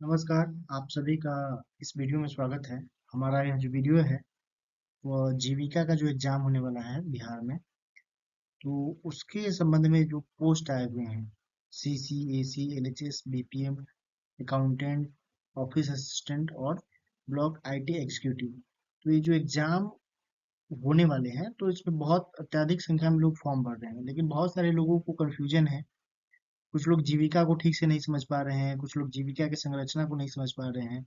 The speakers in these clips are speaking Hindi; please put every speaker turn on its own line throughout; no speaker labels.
नमस्कार, आप सभी का इस वीडियो में स्वागत है। हमारा यह जो वीडियो है, वह जीविका का जो एग्ज़ाम होने वाला है बिहार में, तो उसके संबंध में जो पोस्ट आए हुए हैं, CC, AC, LHS, BPM, accountant, office assistant और ब्लॉक आईटी एग्जीक्यूटिव। तो ये जो एग्ज़ाम होने वाले हैं, तो इसमें बहुत अत्यधिक संख्या में लोग फॉर्म भर रहे हैं, लेकिन बहुत सारे लोगों को कन्फ्यूजन है। कुछ लोग जीविका को ठीक से नहीं समझ पा रहे हैं, कुछ लोग जीविका की संरचना को नहीं समझ पा रहे हैं।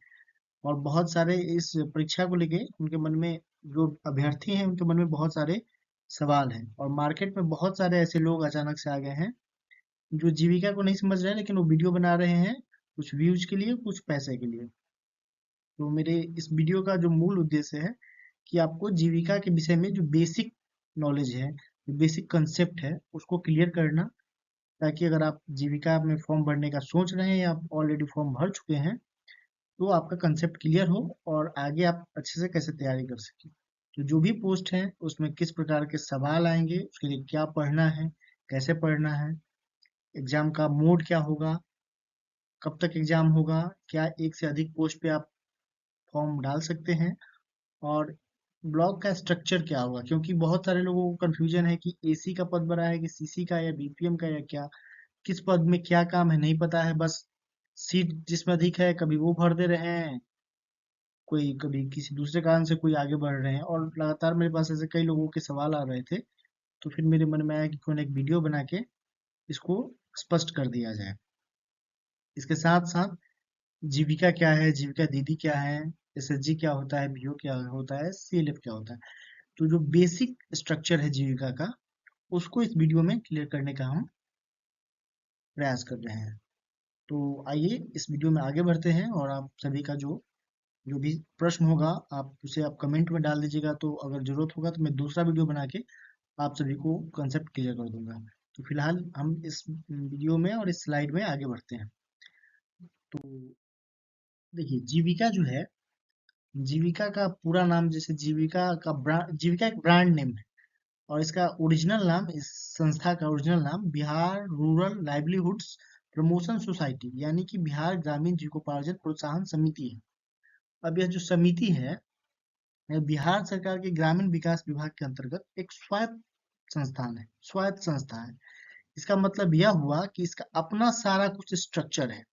और बहुत सारे इस परीक्षा को लेके उनके मन में जो अभ्यर्थी हैं उनके मन में बहुत सारे सवाल हैं और मार्केट में बहुत सारे ऐसे लोग अचानक से आ गए हैं जो जीविका को नहीं समझ रहे हैं लेकिन वो वीडियो बना रहे हैं कुछ व्यूज के लिए कुछ पैसे के लिए। तो मेरे इस वीडियो का जो मूल उद्देश्य है कि आपको जीविका के विषय में जो बेसिक नॉलेज है, जो बेसिक कंसेप्ट है उसको क्लियर करना, ताकि अगर आप जीविका में फॉर्म भरने का सोच रहे हैं या आप ऑलरेडी फॉर्म भर चुके हैं तो आपका कंसेप्ट क्लियर हो और आगे आप अच्छे से कैसे तैयारी कर सकें। तो जो भी पोस्ट है उसमें किस प्रकार के सवाल आएंगे, उसके लिए क्या पढ़ना है, कैसे पढ़ना है, एग्जाम का मोड क्या होगा, कब तक एग्जाम होगा, क्या एक से अधिक पोस्ट पे आप फॉर्म डाल सकते हैं, और ब्लॉक का स्ट्रक्चर क्या होगा, क्योंकि बहुत सारे लोगों को कंफ्यूजन है कि एसी का पद भरा है कि सीसी का या बीपीएम का या क्या, किस पद में क्या काम है नहीं पता है। बस सीट जिसमें अधिक है कभी वो भर दे रहे हैं, कोई कभी किसी दूसरे कारण से कोई आगे बढ़ रहे हैं, और लगातार मेरे पास ऐसे कई लोगों के सवाल आ रहे थे। तो फिर मेरे मन में आया कि क्यों ना एक वीडियो बना के इसको स्पष्ट कर दिया जाए। इसके साथ साथ जीविका क्या है, जीविका दीदी क्या है, एसएचजी क्या होता है, बीओ क्या होता है, सीएलएफ क्या होता है, तो जो बेसिक स्ट्रक्चर है जीविका का उसको इस वीडियो में क्लियर करने का हम प्रयास कर रहे हैं। तो आइए इस वीडियो में आगे बढ़ते हैं, और आप सभी का जो जो भी प्रश्न होगा आप उसे आप कमेंट में डाल दीजिएगा, तो अगर जरूरत होगा तो मैं दूसरा वीडियो बना के आप सभी को कंसेप्ट क्लियर कर दूंगा। तो फिलहाल हम इस वीडियो में और इस स्लाइड में आगे बढ़ते हैं। तो देखिए, जीविका जो है, जीविका का पूरा नाम, जैसे जीविका का ब्रांड, जीविका एक ब्रांड नेम है, और इसका ओरिजिनल नाम, इस संस्था का ओरिजिनल नाम Bihar rural livelihoods promotion society यानी कि बिहार ग्रामीण जीविकोपार्जन प्रोत्साहन समिति है। अब यह जो समिति है, यह बिहार सरकार के ग्रामीण विकास विभाग के अंतर्गत एक स्वायत्त संस्थान है, स्वायत्त संस्था है। इसका मतलब यह हुआ कि इसका अपना सारा कुछ स्ट्रक्चर है,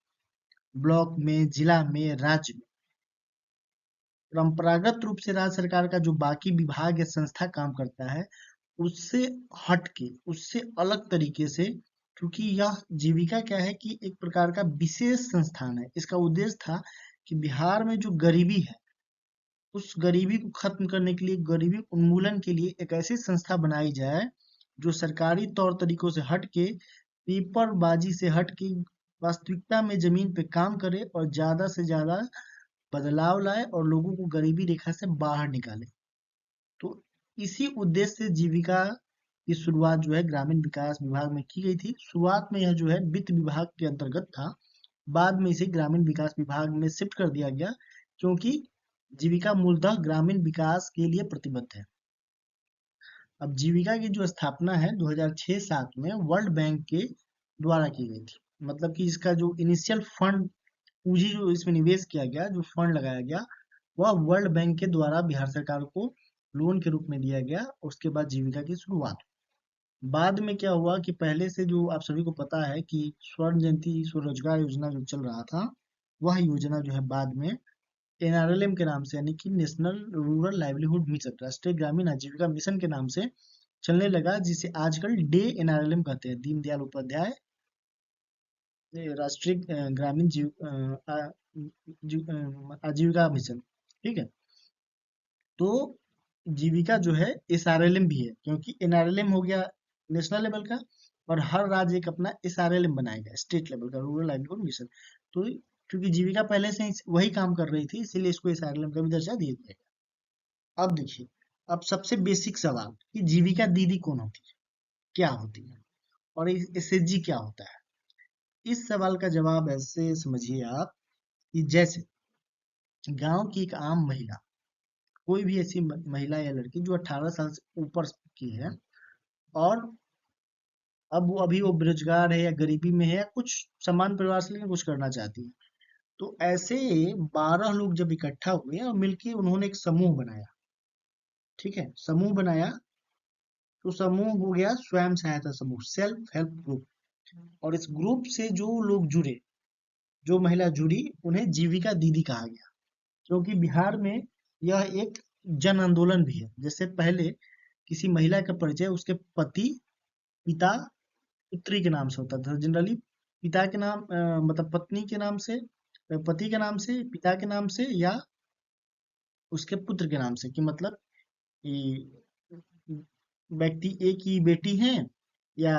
ब्लॉक में, जिला में, राज्य में। परंपरागत रूप से राज्य सरकार का जो बाकी विभाग या संस्था काम करता है उससे हट के, उससे अलग तरीके से, क्योंकि यह जीविका क्या है कि एक प्रकार का विशेष संस्थान है। इसका उद्देश्य था कि बिहार में जो गरीबी है उस गरीबी को खत्म करने के लिए, गरीबी उन्मूलन के लिए एक ऐसी संस्था बनाई जाए जो सरकारी तौर तरीकों से हट के, पेपरबाजी से हट के, वास्तविकता में जमीन पे काम करे और ज्यादा से ज्यादा बदलाव लाए और लोगों को गरीबी रेखा से बाहर निकाले। तो इसी उद्देश्य से जीविका की शुरुआत जो है ग्रामीण विकास विभाग में की गई थी। शुरुआत में यह जो है वित्त विभाग के अंतर्गत था, बाद में इसे ग्रामीण विकास विभाग में शिफ्ट कर दिया गया, क्योंकि जीविका मूलतः ग्रामीण विकास के लिए प्रतिबद्ध है। अब जीविका की जो स्थापना है 2006-7 में वर्ल्ड बैंक के द्वारा की गई थी। मतलब कि इसका जो इनिशियल फंड, पूंजी जो इसमें निवेश किया गया, जो फंड लगाया गया, वह वर्ल्ड बैंक के द्वारा बिहार सरकार को लोन के रूप में दिया गया। उसके बाद जीविका की शुरुआत। बाद में क्या हुआ कि पहले से जो आप सभी को पता है कि स्वर्ण जयंती स्वरोजगार योजना जो चल रहा था, वह योजना जो है बाद में एनआरएलएम के नाम से, यानी कि नेशनल रूरल लाइवलीहुड मिशन, राष्ट्रीय ग्रामीण आजीविका मिशन के नाम से चलने लगा, जिसे आजकल डे एनआरएलएम कहते हैं, दीनदयाल उपाध्याय राष्ट्रीय ग्रामीण आजीविका मिशन। ठीक है। तो जीविका जो है एसआरएलएम भी है, क्योंकि एनआरएलएम हो गया नेशनल लेवल का, और हर राज्य एक अपना एसआरएलएम बनाएगा, स्टेट लेवल का, रूरल लाइवलीहुड मिशन। तो क्योंकि जीविका पहले से ही वही काम कर रही थी, इसीलिए इसको एसआरएलएम का भी दर्जा दिया गया। अब देखिए, अब सबसे बेसिक सवाल कि जीविका दीदी कौन होती है, क्या होती है, और एसएचजी क्या होता है। इस सवाल का जवाब ऐसे समझिए आप कि जैसे गांव की एक आम महिला, कोई भी ऐसी महिला या लड़की जो 18 साल से ऊपर की है, और अब वो अभी वो बेरोजगार है या गरीबी में है या कुछ समान परिवार से लेकिन कुछ करना चाहती है, तो ऐसे 12 लोग जब इकट्ठा हुए और मिलके उन्होंने एक समूह बनाया, ठीक है, समूह बनाया, तो समूह हो गया स्वयं सहायता समूह, सेल्फ हेल्प ग्रुप। और इस ग्रुप से जो लोग जुड़े, जो महिला जुड़ी, उन्हें जीविका दीदी कहा गया, क्योंकि बिहार में यह एक जन आंदोलन भी है। जैसे पहले किसी महिला का परिचय उसके पति, पिता, पुत्री के नाम से होता था जनरली। पिता के नाम मतलब पत्नी के नाम से, पति के नाम से, पिता के नाम से, या उसके पुत्र के नाम से, कि मतलब कि व्यक्ति ए की बेटी है, या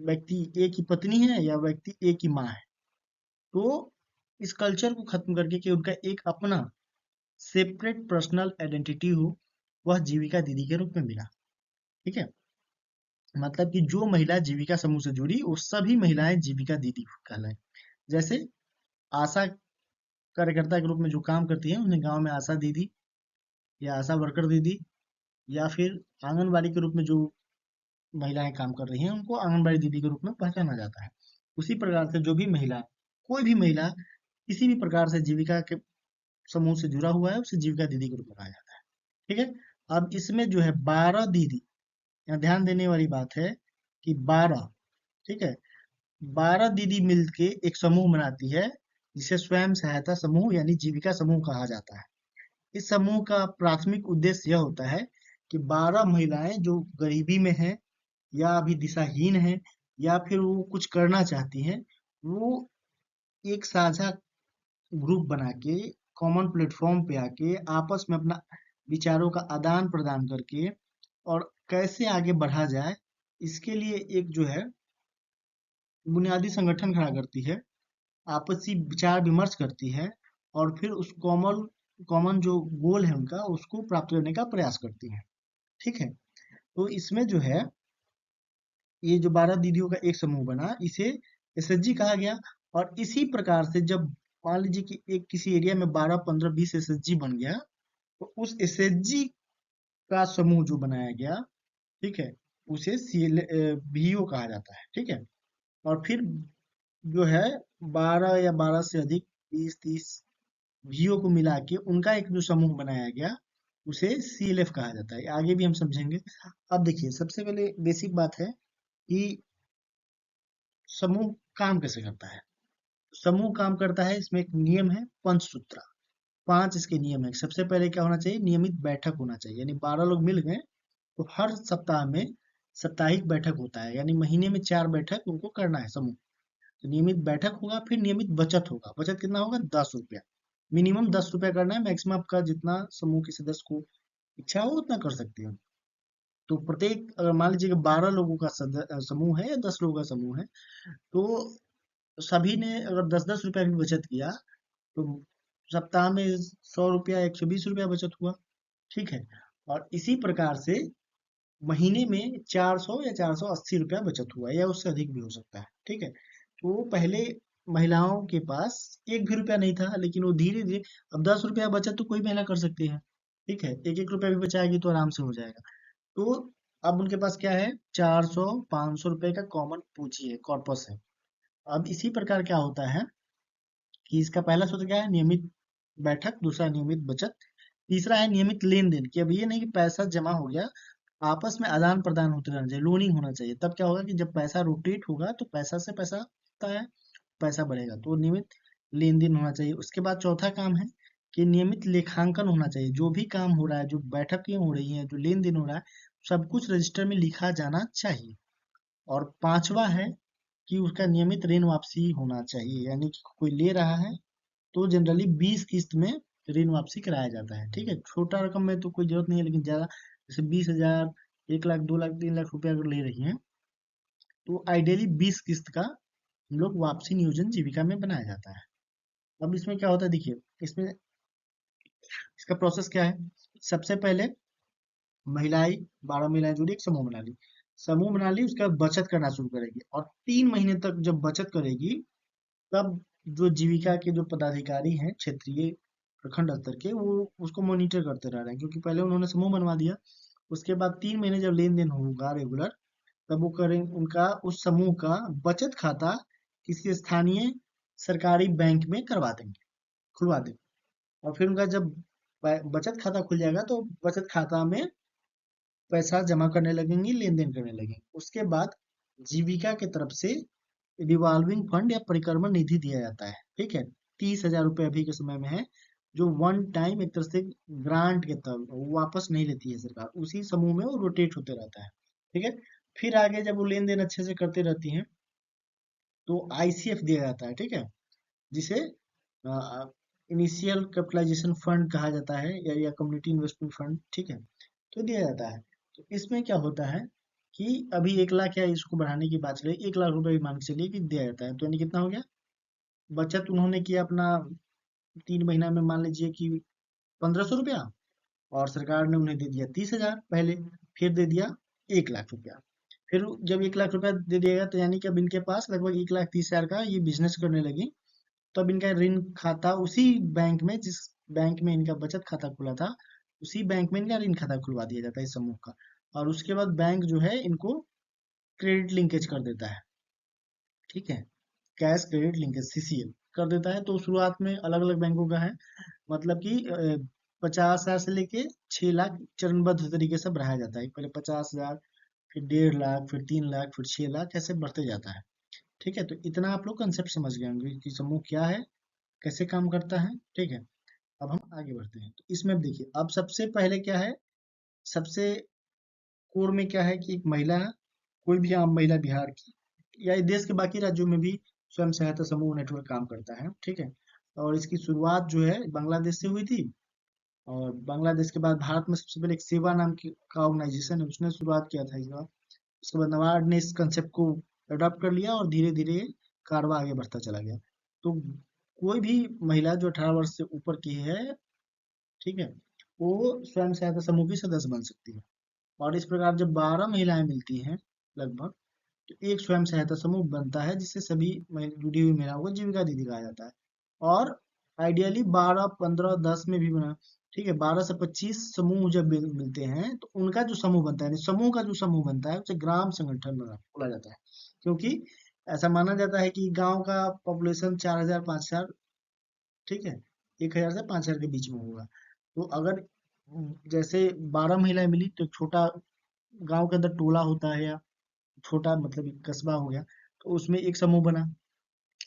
व्यक्ति ए की पत्नी है, या व्यक्ति ए की माँ है। तो इस कल्चर को खत्म करके कि उनका एक अपना सेपरेट पर्सनल आइडेंटिटी हो, वह जीविका दीदी के रूप में मिला। ठीक है, मतलब कि जो महिला जीविका समूह से जुड़ी वो सभी महिलाएं जीविका दीदी कहलाएं। जैसे आशा कार्यकर्ता के रूप में जो काम करती है उन्हें गांव में आशा दीदी या आशा वर्कर दीदी, या फिर आंगनबाड़ी के रूप में जो महिलाएं काम कर रही हैं उनको आंगनबाड़ी दीदी के रूप में पहचाना जाता है। उसी प्रकार से जो भी महिला, कोई भी महिला किसी भी प्रकार से जीविका के समूह से जुड़ा हुआ है उसे जीविका दीदी के रूप में कहा जाता है। ठीक है, अब इसमें जो है 12 दीदी, यहाँ ध्यान देने वाली बात है कि 12, ठीक है, 12 दीदी मिलके एक समूह बनाती है जिसे स्वयं सहायता समूह यानी जीविका समूह कहा जाता है। इस समूह का प्राथमिक उद्देश्य यह होता है कि 12 महिलाएं जो गरीबी में हैं, या अभी दिशाहीन हैं, या फिर वो कुछ करना चाहती हैं, वो एक साझा ग्रुप बना के, कॉमन प्लेटफॉर्म पे आके आपस में अपना विचारों का आदान प्रदान करके और कैसे आगे बढ़ा जाए, इसके लिए एक जो है बुनियादी संगठन खड़ा करती है, आपसी विचार विमर्श करती है, और फिर उस कॉमन कॉमन जो गोल है उनका उसको प्राप्त करने का प्रयास करती है। ठीक है, तो इसमें जो है ये जो 12 दीदियों का एक समूह बना, इसे एसएचजी कहा गया। और इसी प्रकार से जब मान लीजिए कि एक किसी एरिया में 12, 15, 20 एसएचजी बन गया, तो उस एसएचजी का समूह जो बनाया गया, ठीक है, उसे सीएल बीईओ कहा जाता है। ठीक है, और फिर जो है 12 या 12 से अधिक, 20, 30 बीईओ को मिला के उनका एक जो समूह बनाया गया उसे सीएलएफ कहा जाता है। आगे भी हम समझेंगे। अब देखिए, सबसे पहले बेसिक बात है कि समूह काम कैसे करता है। समूह काम करता है, इसमें एक नियम है पंचसूत्र। 5 इसके नियम है। सबसे पहले क्या होना चाहिए, नियमित बैठक होना चाहिए, यानी 12 लोग मिल गए तो हर सप्ताह में साप्ताहिक बैठक होता है, यानी महीने में 4 बैठक उनको करना है समूह। तो नियमित बैठक होगा, फिर नियमित बचत होगा। बचत कितना होगा, 10 रुपया, मिनिमम 10 रुपया करना है, मैक्सिमम आपका जितना समूह के सदस्य को इच्छा हो उतना कर सकते हो। तो प्रत्येक, अगर मान लीजिए कि 12 लोगों का समूह है या 10 लोगों का समूह है, तो सभी ने अगर 10-10 रुपया भी बचत किया, तो सप्ताह में 100 रुपया, 120 रुपया बचत हुआ। ठीक है, और इसी प्रकार से महीने में 400 या 480 रुपया बचत हुआ, या उससे अधिक भी हो सकता है। ठीक है, तो पहले महिलाओं के पास एक भी रुपया नहीं था, लेकिन वो धीरे धीरे, अब 10 रुपया बचत तो कोई महिला कर सकती है। ठीक है, एक एक रुपया भी बचाएगी तो आराम से हो जाएगा। तो अब उनके पास क्या है, 400-500 रुपए का कॉमन पूंजी है, कॉर्पस है। अब इसी प्रकार क्या होता है कि इसका पहला सूत्र क्या है, नियमित बैठक, दूसरा नियमित बचत, तीसरा है नियमित लेन देन। कि अब ये नहीं कि पैसा जमा हो गया, आपस में आदान प्रदान होते रहना चाहिए, लोनिंग होना चाहिए। तब क्या होगा कि जब पैसा रोटेट होगा तो पैसा से पैसा होता है, पैसा बढ़ेगा, तो नियमित लेन देन होना चाहिए। उसके बाद चौथा काम है कि नियमित लेखांकन होना चाहिए। जो भी काम हो रहा है, जो बैठकें हो रही हैं, जो लेन देन हो रहा है, सब कुछ रजिस्टर में लिखा जाना चाहिए। और पांचवा है कि उसका नियमित ऋण वापसी होना चाहिए, यानी कि कोई ले रहा है तो जनरली 20 किस्त में ऋण वापसी कराया जाता है। ठीक है, छोटा रकम में तो कोई जरूरत नहीं है, लेकिन ज्यादा जैसे 20,000, 1 लाख, 2 लाख, 3 लाख रुपया अगर ले रही है, तो आइडियली 20 किस्त का हम लोग वापसी नियोजन जीविका में बनाया जाता है। अब इसमें क्या होता है, देखिए इसमें इसका प्रोसेस क्या है। सबसे पहले महिलाएं, 12 महिलाएं जुड़ी, एक समूह बना ली। समूह बना ली, उसके बाद बचत करना शुरू करेगी, और 3 महीने तक जब बचत करेगी, तब जो जीविका के जो पदाधिकारी हैं क्षेत्रीय प्रखंड स्तर के, वो उसको मॉनिटर करते रह रहे हैं, क्योंकि पहले उन्होंने समूह बनवा दिया। उसके बाद 3 महीने जब लेन देन होगा रेगुलर, तब वो करें उनका उस समूह का बचत खाता किसी स्थानीय सरकारी बैंक में करवा देंगे। खुलवा दे। और फिर उनका जब बचत खाता खुल जाएगा तो बचत खाता में पैसा जमा करने लगेंगे, लेन देन करने लगेंगे। उसके बाद जीविका की तरफ से रिवॉल्विंग फंड या परिक्रमण निधि दिया जाता है, ठीक है। 30,000 रुपये अभी के समय में है, जो वन टाइम एक तरह से ग्रांट के तौर वो वापस नहीं लेती है सरकार, उसी समूह में वो रोटेट होते रहता है, ठीक है। फिर आगे जब वो लेन देन अच्छे से करते रहती हैं तो आईसीएफ दिया जाता है, ठीक है, जिसे इनिशियल कैपिटलाइजेशन फंड कहा जाता है, या कम्युनिटी इन्वेस्टमेंट फंड, ठीक है, तो दिया जाता है। तो इसमें क्या होता है कि अभी 1 लाख, या इसको बढ़ाने की बात चले, 1 लाख रुपए मान के चलिए कि दिया जाता है, तो यानी कितना हो गया, बचत उन्होंने किया अपना 3 महीना में, मान लीजिए कि 1500 रुपया, और सरकार ने उन्हें दे दिया 30,000 पहले, फिर दे दिया 1 लाख रुपया। फिर जब 1 लाख रुपया दे दिएगा तो यानी कि अब इनके पास लगभग 1,30,000 का ये बिजनेस करने लगी। तब इनका ऋण खाता उसी बैंक में, जिस बैंक में इनका बचत खाता खुला था, उसी बैंक में इनका ऋण खाता खुलवा दिया जाता है इस समूह का। और उसके बाद बैंक जो है इनको क्रेडिट लिंकेज कर देता है, ठीक है, कैश क्रेडिट लिंकेज, सीसीएल कर देता है। तो शुरुआत में अलग अलग बैंकों का है, मतलब कि 50,000 से लेके 6 लाख चरणबद्ध तरीके से बढ़ाया जाता है, पहले 50,000, फिर 1.5 लाख, फिर 3 लाख, फिर 6 लाख, ऐसे बढ़ते जाता है, ठीक है। तो इतना आप लोग कंसेप्ट समझ गए होंगे कि समूह क्या है, कैसे काम करता है, ठीक है। अब हम आगे बढ़ते हैं, तो इसमें अब देखिए, अब सबसे पहले क्या है, सबसे कोर में क्या है कि एक महिला, कोई भी आम महिला बिहार की या देश के बाकी राज्यों में भी स्वयं सहायता समूह नेटवर्क काम करता है, ठीक है। और इसकी शुरुआत जो है बांग्लादेश से हुई थी, और बांग्लादेश के बाद भारत में सबसे पहले एक सेवा नाम की का ऑर्गेनाइजेशन है, उसने शुरुआत किया था इसका। उसके बाद नबार्ड ने इस कंसेप्ट को अडॉप्ट कर लिया और धीरे धीरे कारवा आगे बढ़ता चला गया। तो कोई भी महिला जो 18 वर्ष से ऊपर की है, ठीक है, वो स्वयं सहायता समूह की सदस्य बन सकती है। और इस प्रकार जब 12 महिलाएं मिलती हैं लगभग, तो एक स्वयं सहायता समूह बनता है, जिससे सभी जुड़ी हुई महिलाओं को जीविका दीदी कहा जाता है। और आइडियली 12, 15, 10 में भी बना, ठीक है, 12 से 25 समूह जब मिलते हैं तो उनका जो समूह बनता है, यानी समूह का जो समूह बनता है उसे ग्राम संगठन बोला जाता है। क्योंकि ऐसा माना जाता है कि गांव का पॉपुलेशन 4,000, 5,000, ठीक है, 1,000 से 5,000 के बीच में होगा। तो अगर जैसे 12 महिलाएं मिली तो एक छोटा गांव के अंदर टोला होता है, या छोटा मतलब एक कस्बा हो गया, तो उसमें एक समूह बना।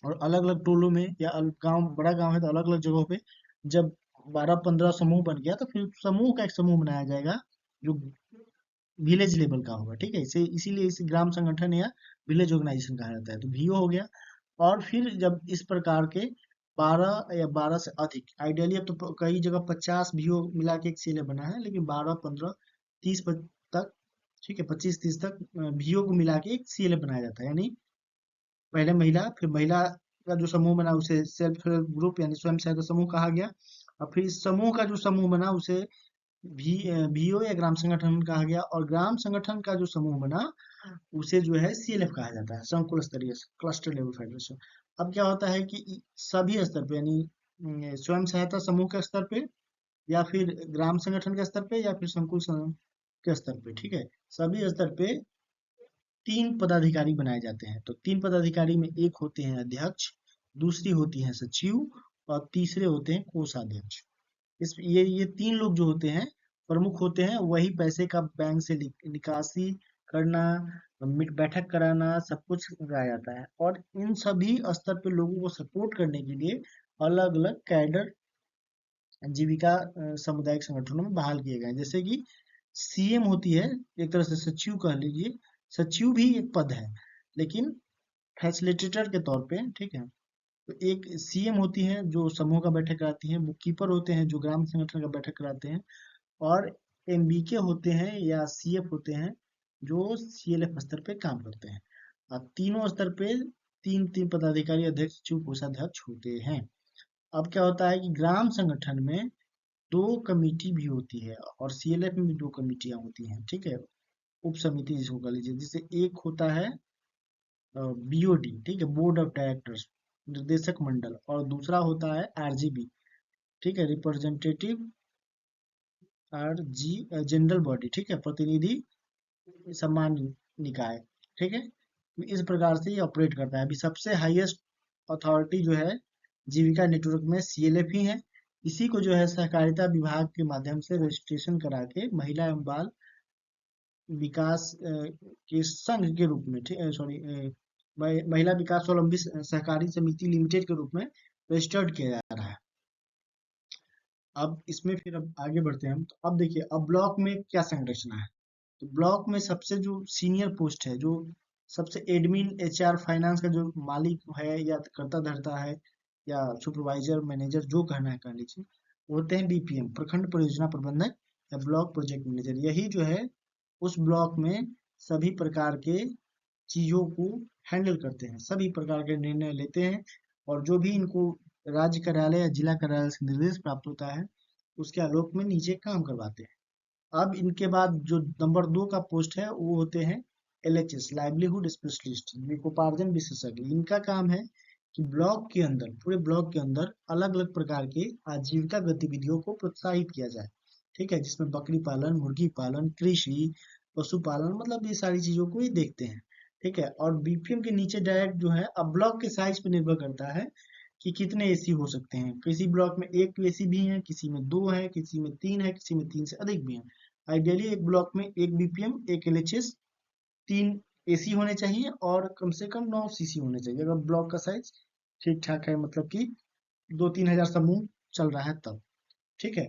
और अलग अलग टोलों में, या गांव बड़ा गांव है तो अलग अलग जगहों पे जब 12-15 समूह बन गया, तो फिर समूह का एक समूह बनाया जाएगा जो विलेज लेवल का होगा, ठीक है। इसे इसीलिए इसे ग्राम संगठन या विलेज ऑर्गेनाइजेशन कहा जाता है। तो वीओ हो गया। और फिर जब इस प्रकार के 12 या 12 से अधिक, आइडियली अब तो कई जगह 50 वीओ मिला के एक सीले बना है, लेकिन 12, 15, 30 तक, ठीक है, 25-30 तक वीओ को मिला के एक सीएलएफ बनाया जाता है। यानी पहले महिला, फिर महिला का जो समूह बना उसे सेल्फ हेल्प ग्रुप यानी स्वयं सहायता समूह कहा गया। और फिर इस समूह का जो समूह बना उसे वीओ या ग्राम संगठन कहा गया। और ग्राम संगठन का जो समूह बना उसे जो है सीएलएफ कहा जाता है, संकुल स्तरीय क्लस्टर लेवल फेडरेशन। अब क्या होता है कि सभी स्तर पे, यानी स्वयं सहायता समूह के स्तर पे, या फिर ग्राम संगठन के स्तर पे, या फिर संकुल के स्तर पे, ठीक है, सभी स्तर पे 3 पदाधिकारी बनाए जाते हैं। तो 3 पदाधिकारी में एक होते हैं अध्यक्ष, दूसरी होती है सचिव, और तीसरे होते हैं कोषाध्यक्ष। इस ये 3 लोग जो होते हैं प्रमुख होते हैं, वही पैसे का बैंक से निकासी करना, बैठक कराना, सब कुछ कराया जाता है। और इन सभी स्तर पे लोगों को सपोर्ट करने के लिए अलग अलग कैडर जीविका सामुदायिक संगठनों में बहाल किए गए हैं। जैसे कि सीएम होती है, एक तरह से सचिव कह लीजिए, सचिव भी एक पद है, लेकिन फैसिलिटेटर के तौर पे, ठीक है। तो एक सीएम होती है जो समूह का बैठक कराती है, बुक कीपर होते हैं जो ग्राम संगठन का बैठक कराते हैं, और एमबीके होते हैं या सीएफ होते हैं जो सीएलएफ स्तर पे काम करते हैं। और तीनों स्तर पे तीन तीन पदाधिकारी, अध्यक्ष, सचिव, कोषाध्यक्ष होते हैं। अब क्या होता है कि ग्राम संगठन में 2 कमेटी भी होती है, और सीएलएफ में भी 2 कमेटियां होती हैं, ठीक है, उप समिति जिसको कह लीजिए, जिससे एक होता है बीओडी, ठीक है, बोर्ड ऑफ डायरेक्टर्स, निर्देशक मंडल, और दूसरा होता है आरजीबी, ठीक है, रिप्रेजेंटेटिव आरजी जनरल बॉडी, ठीक है, प्रतिनिधि सम्मान निकाय, ठीक है। तो इस प्रकार से ये ऑपरेट करता है। अभी सबसे हाईएस्ट अथॉरिटी जो है जीविका नेटवर्क में सीएलएफ ही है। इसी को जो है सहकारिता विभाग के माध्यम से रजिस्ट्रेशन करा के महिला एवं बाल विकास के संघ के रूप में, सॉरी, महिला विकास स्वावलंबी सहकारी समिति लिमिटेड के रूप में रजिस्टर्ड किया जा रहा है। अब इसमें फिर अब आगे बढ़ते हैं हम। तो अब देखिए, अब ब्लॉक में क्या संरचना है। तो ब्लॉक में सबसे जो सीनियर पोस्ट है, जो सबसे एडमिन, एचआर, फाइनेंस का जो मालिक है या करता धरता है या सुपरवाइजर, मैनेजर, जो कहना है कह लीजिए, वो होते हैं बीपीएम, प्रखंड परियोजना प्रबंधक या ब्लॉक प्रोजेक्ट मैनेजर। यही जो है उस ब्लॉक में सभी प्रकार के चीजों को हैंडल करते हैं, सभी प्रकार के निर्णय लेते हैं, और जो भी इनको राज्य कार्यालय या जिला कार्यालय से निर्देश प्राप्त होता है उसके आलोक में नीचे काम करवाते हैं। अब इनके बाद जो नंबर 2 का पोस्ट है वो होते हैं एलएचएस, लाइवलीहुड स्पेशलिस्ट, जीविकोपार्जन विशेषज्ञ। इनका काम है कि ब्लॉक के अंदर, पूरे ब्लॉक के अंदर अलग अलग प्रकार के आजीविका गतिविधियों को प्रोत्साहित किया जाए। ठीक है, जिसमें बकरी पालन, मुर्गी पालन, कृषि, पशुपालन, मतलब ये सारी चीजों को ये देखते हैं। ठीक है, और बीपीएम के नीचे डायरेक्ट जो है, अब ब्लॉक के साइज पे निर्भर करता है कि कितने एसी हो सकते हैं। किसी ब्लॉक में एक एसी भी है, किसी में 2 है, किसी में 3 है, किसी में 3 से अधिक भी है। आइडियली एक ब्लॉक में एक बीपीएम, एक एलएचएस, 3 एसी होने चाहिए और कम से कम 9 सीसी होने चाहिए, अगर ब्लॉक का साइज ठीक ठाक है, मतलब कि 2-3 हजार समूह चल रहा है तब। ठीक है,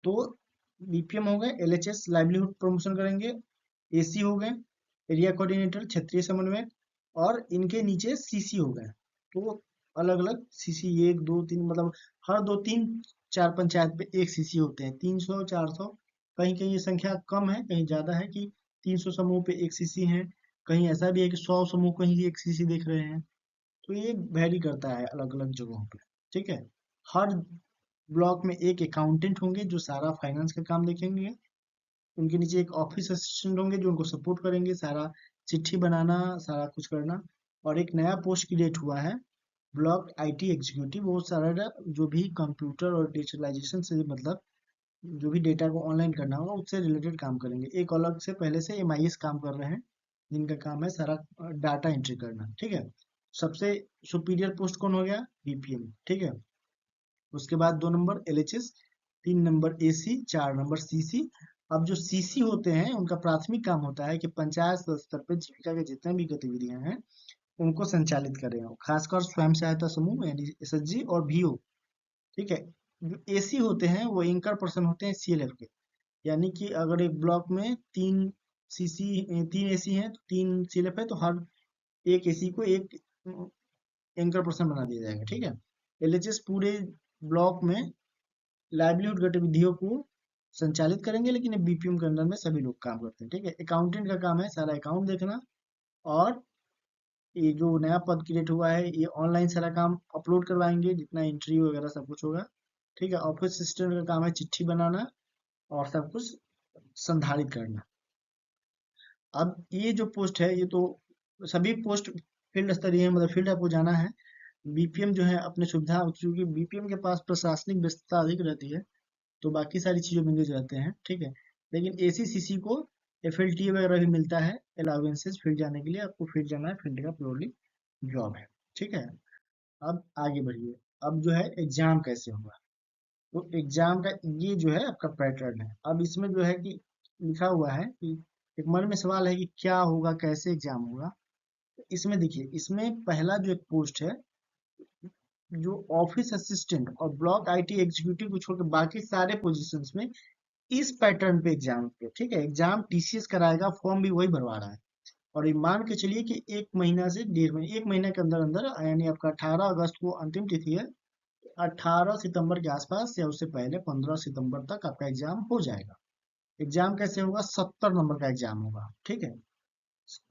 तो बीपीएम हो गए, एलएचएस लाइवलीहुड प्रमोशन करेंगे, एसी हो गए एरिया कोऑर्डिनेटर क्षेत्रीय समन्वयक, और इनके नीचे सीसी हो गए। तो अलग अलग सीसी, 1 2 3, मतलब हर 2 3 4 पंचायत पे एक सीसी होते हैं। 300 400, कहीं कहीं ये संख्या कम है, कहीं ज्यादा है कि 300 समूह पे एक सीसी है, कहीं ऐसा भी है कि 100 समूह कहीं एक सीसी देख रहे हैं। तो ये वेरी करता है अलग अलग जगहों पे। ठीक है, हर ब्लॉक में एक अकाउंटेंट होंगे जो सारा फाइनेंस का काम देखेंगे। उनके नीचे एक ऑफिस असिस्टेंट होंगे जो उनको सपोर्ट करेंगे, सारा चिट्ठी बनाना, सारा कुछ करना। और एक नया पोस्ट क्रिएट हुआ है, ब्लॉक आईटी एग्जीक्यूटिव। वो सारा जो भी कंप्यूटर और डिजिटलाइजेशन से, मतलब जो भी डेटा को ऑनलाइन करना होगा उससे रिलेटेड काम करेंगे। एक अलग से पहले से एमआईएस काम कर रहे हैं जिनका काम है सारा डाटा एंट्री करना। ठीक है, सबसे सुपीरियर पोस्ट कौन हो गया, बीपीएम। ठीक है, उसके बाद 2 number LHS, 3 number AC, 4 number CC. अब जो सीसी होते हैं उनका प्राथमिक काम होता है कि पंचायत स्तर पर जीविका के जितने भी गतिविधियां हैं उनको संचालित करें, खासकर स्वयं सहायता समूह यानी एसएचजी और वीओ। ठीक है, जो एसी होते हैं वो एंकर पर्सन होते हैं सीएलएफ के। यानी कि अगर एक ब्लॉक में 3 एसी हैं तो 3 सीएलएफ है, तो हर एक एसी को एक एंकर पर्सन बना दिया जाएगा। ठीक है, एलएचएस पूरे ब्लॉक में लाइवलीहुड गतिविधियों को संचालित करेंगे, लेकिन ये बीपीएम के अंदर में सभी लोग काम करते हैं। ठीक है, अकाउंटेंट का काम है सारा अकाउंट देखना, और ये जो नया पद क्रिएट हुआ है ये ऑनलाइन सारा काम अपलोड करवाएंगे, जितना एंट्री वगैरह सब कुछ होगा। ठीक है, ऑफिस असिस्टेंट का काम है चिट्ठी बनाना और सब कुछ संधारित करना। अब ये जो पोस्ट है ये तो सभी पोस्ट फील्ड स्तरीय है, मतलब फील्ड आपको जाना है। बीपीएम जो है अपने सुविधा, क्योंकि बीपीएम के पास प्रशासनिक व्यस्तता अधिक रहती है तो बाकी सारी चीजों में एंगेज रहते हैं। ठीक है, लेकिन एसीसीसी को एफएलटी वगैरह भी मिलता है, अलाउंसेस फील्ड जाने के लिए। आपको फील्ड जाना है, फील्ड का प्योरली जॉब है। ठीक है, अब आगे बढ़िए। अब जो है एग्जाम कैसे होगा, तो एग्जाम का ये जो है आपका पैटर्न है। अब इसमें जो है कि लिखा हुआ है कि एक मन में सवाल है कि क्या होगा, कैसे एग्जाम होगा। तो इसमें देखिए, इसमें पहला जो एक पोस्ट है, जो ऑफिस असिस्टेंट और ब्लॉक आईटी एग्जीक्यूटिव को छोड़कर बाकी सारे पोजीशंस में इस पैटर्न पे एग्जाम पे। ठीक है, एग्जाम टीसीएस कराएगा, फॉर्म भी वही भरवा रहा है। और ये मान के चलिए कि 1 महीना से 1.5 महीने, 1 महीने के अंदर अंदर, यानी आपका 18 अगस्त को अंतिम तिथि है, 18 सितंबर के आसपास या उससे पहले 15 सितंबर तक आपका एग्जाम हो जाएगा। एग्जाम कैसे होगा, 70 नंबर का एग्जाम होगा। ठीक है,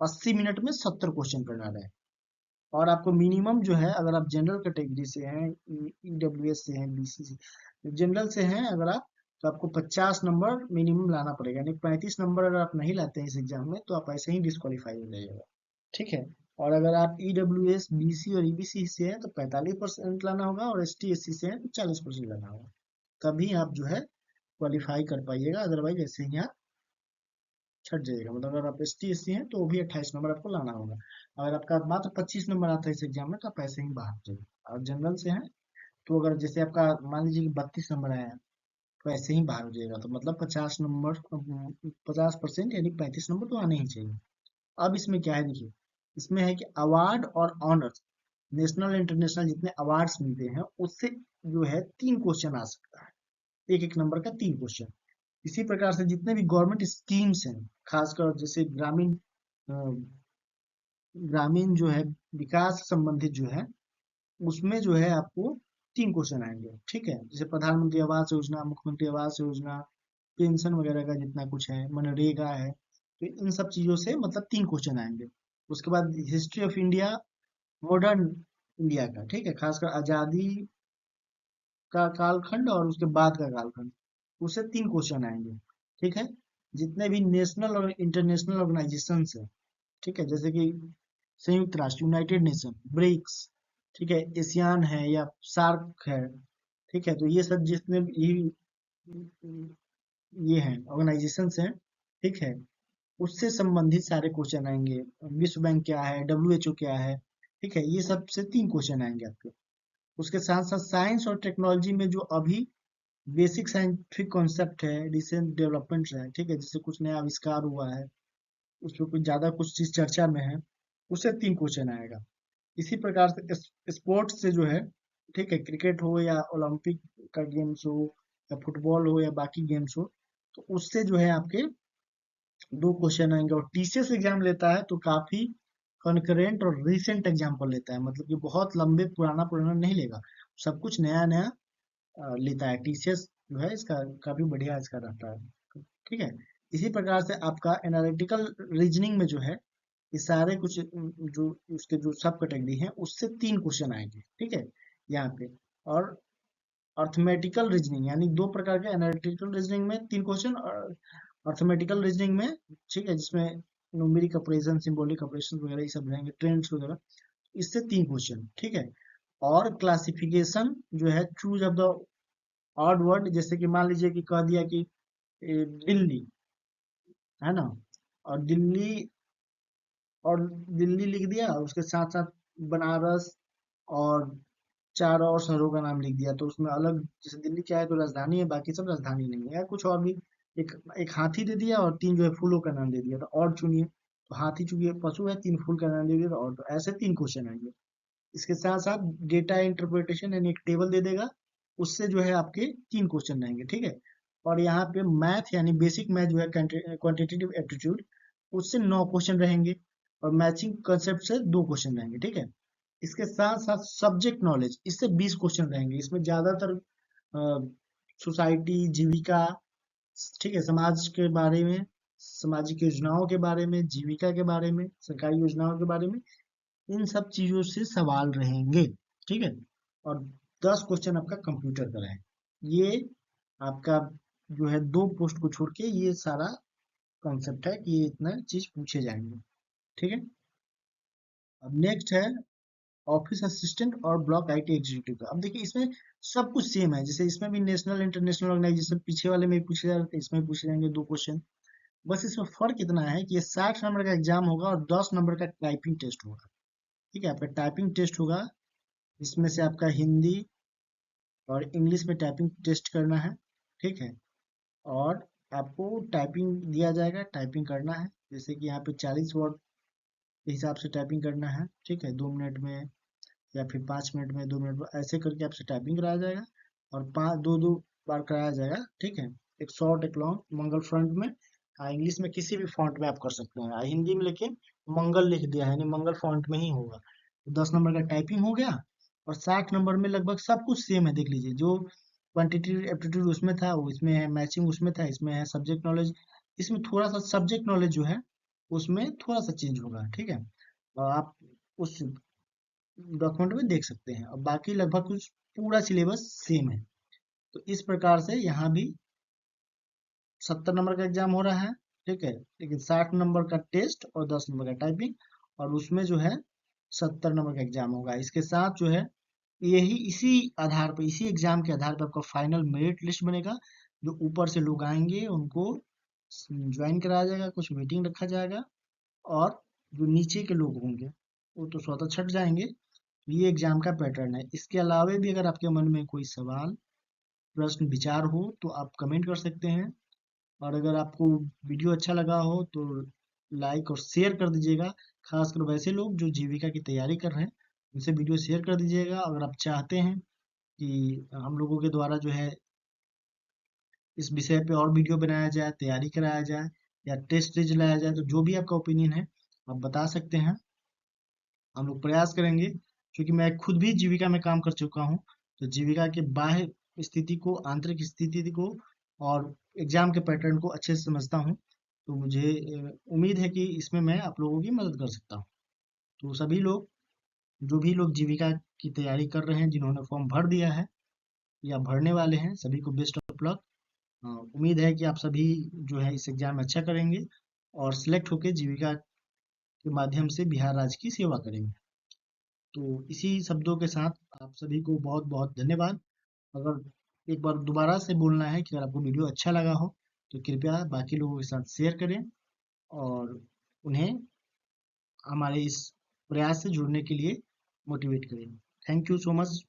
80 मिनट में 70 क्वेश्चन करना है। और आपको मिनिमम जो है, अगर आप जनरल कैटेगरी से हैं, ईडब्ल्यूएस से हैं, बीसी से, जनरल से हैं अगर आप, तो आपको 50 नंबर मिनिमम लाना पड़ेगा। यानी 35 नंबर अगर आप नहीं लाते हैं इस एग्जाम में तो आप ऐसे ही डिस्क्वालीफाई हो जाइएगा। ठीक है, और अगर आप ईडब्ल्यूएस, बीसी और ईबीसी से हैं तो 45% लाना होगा, और एसटी एससी से हैं तो 40% लाना होगा। तभी आप जो है क्वालिफाई कर पाइएगा, अदरवाइज ऐसे ही आप छट जाइएगा। मतलब अगर आप एस टी एस सी हैं तो भी 28 नंबर आपको लाना होगा। अगर आपका मात्र 25 नंबर आता है इस एग्जाम में तो आप ऐसे ही बाहर जाइए। और जनरल से हैं तो अगर जैसे आपका मान लीजिए कि 32 नंबर आया, तो ऐसे ही बाहर हो जाएगा, तो मतलब 50 नंबर, 50% यानी 35 नंबर तो आने ही चाहिए। अब इसमें क्या है देखिए, इसमें है कि अवार्ड और ऑनर्स, नेशनल इंटरनेशनल जितने अवार्ड्स मिलते हैं उससे जो है 3 क्वेश्चन आ सकता है, एक एक नंबर का 3 क्वेश्चन। इसी प्रकार से जितने भी गवर्नमेंट स्कीम्स हैं, खासकर जैसे ग्रामीण जो है विकास संबंधित जो है, उसमें जो है आपको 3 क्वेश्चन आएंगे, ठीक है। जैसे प्रधानमंत्री आवास योजना, मुख्यमंत्री आवास योजना, पेंशन वगैरह का जितना कुछ है, मनरेगा है, तो इन सब चीजों से मतलब 3 क्वेश्चन आएंगे। उसके बाद history of India, modern India का, ठीक है, खासकर आजादी का कालखंड और उसके बाद का कालखंड, उससे 3 क्वेश्चन आएंगे, ठीक है। जितने भी नेशनल और इंटरनेशनल ऑर्गेनाइजेशन है, ठीक है, जैसे कि संयुक्त राष्ट्र, यूनाइटेड नेशन, ब्रिक्स, ठीक है, एशियान है या सार्क है, ठीक है, तो ये सब जितने भी ये हैं ऑर्गेनाइजेशंस हैं, ठीक है, उससे संबंधित सारे क्वेश्चन आएंगे। विश्व बैंक क्या है, डब्ल्यूएचओ क्या है, ठीक है, ये सब से 3 क्वेश्चन आएंगे आपके। उसके साथ साथ साइंस और टेक्नोलॉजी में जो अभी बेसिक साइंटिफिक कॉन्सेप्ट है, रिसेंट डेवलपमेंट्स है, ठीक है, जैसे कुछ नया आविष्कार हुआ है, उसमें कुछ ज्यादा कुछ चीज चर्चा में है, उससे 3 क्वेश्चन आएगा। इसी प्रकार से स्पोर्ट्स से जो है, ठीक है, क्रिकेट हो या ओलंपिक का गेम्स हो या फुटबॉल हो या बाकी गेम्स हो, तो उससे जो है आपके 2 क्वेश्चन आएंगे। और टीसीएस एग्जाम लेता है तो काफी कॉन्करेंट और रिसेंट एग्जाम्पल लेता है, मतलब कि बहुत लंबे पुराना पुराना नहीं लेगा, सब कुछ नया नया लेता है। टीसीएस जो है इसका काफी बढ़िया इसका रहता है, ठीक है। इसी प्रकार से आपका एनालिटिकल रीजनिंग में जो है, ये सारे कुछ जो उसके जो सब कैटेगरी हैं उससे 3 क्वेश्चन आएंगे, ठीक है, यहाँ पे। और अर्थमेटिकल रीजनिंग यानी 2 प्रकार के, एनालिटिकल रीजनिंग में 3 क्वेश्चन और अर्थमेटिकल रीजनिंग में, ठीक है, जिसमें न्यूमेरिक ऑपरेशन, सिंबॉलिक ऑपरेशन वगैरह ये सब रहेंगे, ट्रेंड्स वगैरह, इससे 3 क्वेश्चन, ठीक है। और क्लासिफिकेशन जो है, choose of the odd word, जैसे कि मान लीजिए कि कह दिया कि दिल्ली है ना, और और दिल्ली लिख दिया, उसके साथ साथ बनारस और 4 और शहरों का नाम लिख दिया, तो उसमें अलग, जैसे दिल्ली क्या है तो राजधानी है, बाकी सब राजधानी नहीं है, या कुछ और भी, एक एक हाथी दे दिया और 3 जो है फूलों का नाम दे दिया, तो और चुनिए, तो हाथी चूंकि पशु है, 3 फूल का नाम दे दिया, तो और, तो ऐसे 3 क्वेश्चन आएंगे। इसके साथ साथ डेटा इंटरप्रिटेशन यानी एक टेबल दे देगा, उससे जो है आपके 3 क्वेश्चन रहेंगे, ठीक है। और यहाँ पे मैथ यानी बेसिक मैथ जो है, क्वांटिटेटिव एप्टीट्यूड, उससे 9 क्वेश्चन रहेंगे। और मैचिंग कंसेप्ट से 2 क्वेश्चन रहेंगे, ठीक है। इसके साथ साथ सब्जेक्ट नॉलेज, इससे 20 क्वेश्चन रहेंगे। इसमें ज्यादातर सोसाइटी, जीविका, ठीक है, समाज के बारे में, सामाजिक योजनाओं के बारे में, जीविका के बारे में, सरकारी योजनाओं के बारे में, इन सब चीजों से सवाल रहेंगे, ठीक है। और 10 क्वेश्चन आपका कंप्यूटर का है। ये आपका जो है 2 पोस्ट को छोड़ के ये सारा कॉन्सेप्ट है कि ये इतना चीज पूछे जाएंगे, ठीक है। अब नेक्स्ट है ऑफिस असिस्टेंट और ब्लॉक आईटी एग्जीक्यूटिव का। अब देखिए इसमें सब कुछ सेम है, जैसे इसमें भी नेशनल इंटरनेशनल ऑर्गेनाइजेशन पीछे वाले में भी पूछे जा रहे थे, इसमें भी पूछे जाएंगे 2 क्वेश्चन। बस इसमें फर्क इतना है कि ये 60 नंबर का एग्जाम होगा और 10 नंबर का टाइपिंग टेस्ट होगा, ठीक है। आपका टाइपिंग टेस्ट होगा, इसमें से आपका हिंदी और इंग्लिश में टाइपिंग टेस्ट करना है, ठीक है। और आपको टाइपिंग दिया जाएगा, टाइपिंग करना है, जैसे कि यहाँ पे 40 वर्ड के हिसाब से टाइपिंग करना है, ठीक है, 2 मिनट में या फिर 5 मिनट में, 2 मिनट में, ऐसे करके आपसे टाइपिंग कराया जाएगा। और पाँच दो दो बार कराया जाएगा, ठीक है, एक शॉर्ट एक लॉन्ग, मंगल फ्रंट में। हाँ, इंग्लिश में किसी भी फॉन्ट में आप कर सकते हैं, हिंदी में लेकिन मंगल लिख दिया है, यानी मंगल फॉन्ट में ही होगा। तो 10 नंबर का टाइपिंग हो गया। और 60 नंबर में लगभग सब कुछ सेम है, देख लीजिए, जो क्वांटिटी एप्टीट्यूड उसमें था वो इसमें है, मैचिंग उसमें था, इसमें है सब्जेक्ट नॉलेज। इसमें थोड़ा सा सब्जेक्ट नॉलेज जो है उसमें थोड़ा सा चेंज होगा, ठीक है। और आप उस डॉक्यूमेंट में देख सकते हैं, और बाकी लगभग कुछ पूरा सिलेबस सेम है। तो इस प्रकार से यहाँ भी 70 नंबर का एग्जाम हो रहा है, ठीक है, लेकिन 60 नंबर का टेस्ट और 10 नंबर का टाइपिंग, और उसमें जो है 70 नंबर का एग्जाम होगा। इसके साथ जो है यही इसी आधार पर, इसी एग्जाम के आधार पर आपका फाइनल मेरिट लिस्ट बनेगा, जो ऊपर से लोग आएंगे उनको ज्वाइन कराया जाएगा, कुछ मीटिंग रखा जाएगा। और जो नीचे के लोग होंगे वो तो स्वतः छट जाएंगे, तो ये एग्जाम का पैटर्न है। इसके अलावा भी अगर आपके मन में कोई सवाल, प्रश्न, विचार हो तो आप कमेंट कर सकते हैं। और अगर आपको वीडियो अच्छा लगा हो तो लाइक और शेयर कर दीजिएगा। खासकर वैसे लोग जो जीविका की तैयारी कर रहे हैं, उनसे वीडियो शेयर कर दीजिएगा। अगर आप चाहते हैं कि हम लोगों के द्वारा जो है इस विषय पे और वीडियो बनाया जाए, तैयारी कराया जाए या टेस्ट सीरीज लाया जाए, तो जो भी आपका ओपिनियन है आप बता सकते हैं। हम लोग प्रयास करेंगे, क्योंकि मैं खुद भी जीविका में काम कर चुका हूँ। तो जीविका के बाह्य स्थिति को, आंतरिक स्थिति को और एग्जाम के पैटर्न को अच्छे से समझता हूँ। तो मुझे उम्मीद है कि इसमें मैं आप लोगों की मदद कर सकता हूँ। तो सभी लोग, जो भी लोग जीविका की तैयारी कर रहे हैं, जिन्होंने फॉर्म भर दिया है या भरने वाले हैं, सभी को बेस्ट ऑफ लक। उम्मीद है कि आप सभी जो है इस एग्जाम में अच्छा करेंगे और सिलेक्ट होकर जीविका के माध्यम से बिहार राज्य की सेवा करेंगे। तो इसी शब्दों के साथ आप सभी को बहुत बहुत धन्यवाद। अगर एक बार दोबारा से बोलना है कि अगर आपको वीडियो अच्छा लगा हो तो कृपया बाकी लोगों के साथ शेयर करें और उन्हें हमारे इस प्रयास से जुड़ने के लिए मोटिवेट करें। Thank you so much.